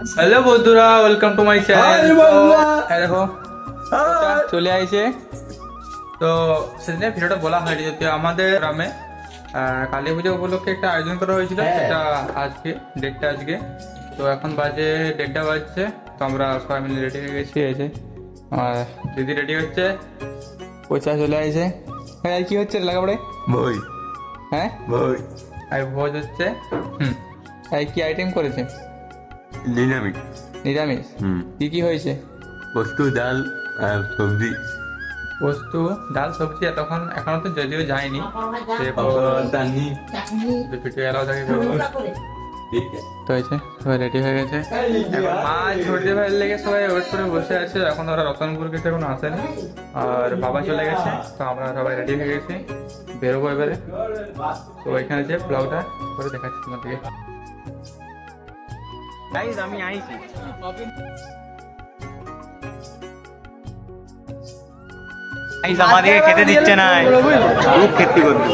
Hello বন্ধুরা, welcome to my channel. দেখো চলে আইছে। তো সেদিনে ভিডিওটা বলা হয়নি, যদি আমাদের গ্রামে কালী পুজো উপলক্ষে একটা আয়োজন করা হয়েছিল, সেটা আজকে ডেটটা আজকে। তো এখন বাজে 1:30 বাজছে। তো আমরা সবাই মিলে রেডি হয়ে গেছি। এই যে আর দিদি রেডি হচ্ছে, পয়সা চলে আইছে। হ্যাঁ, কি হচ্ছে লাগাপড়ে? বই হ্যাঁ, বই আর ভোজ হচ্ছে। এই কি আইটেম করেছে? নিরামিষ। নিরামিষ? কি কি হয়েছে? বস্তু ডাল আর সবজি। বস্তু ডাল সবজি এখনো তো যদিও যায়নি, চাটনি। ভিডিও এলাও থাকে। তো হয়েছে, সবাই রেডি হয়ে গেছে। এখন মা ছোটে ভাইয়ের লেগে সবাই ওয়েট করে বসে আছে। এখন ওরা রতনপুর গেছে, এখনো আসেনি। আর বাবা চলে গেছে। তো আমরা সবাই রেডি হয়ে গেছি, বেরোবো এবারে। তো এখানে যে ব্লগটা করে দেখাচ্ছি তোমাদেরকে। আমি আইছি। আমাদেরকে খেতে দিচ্ছে না। খুব ক্ষতি করবে।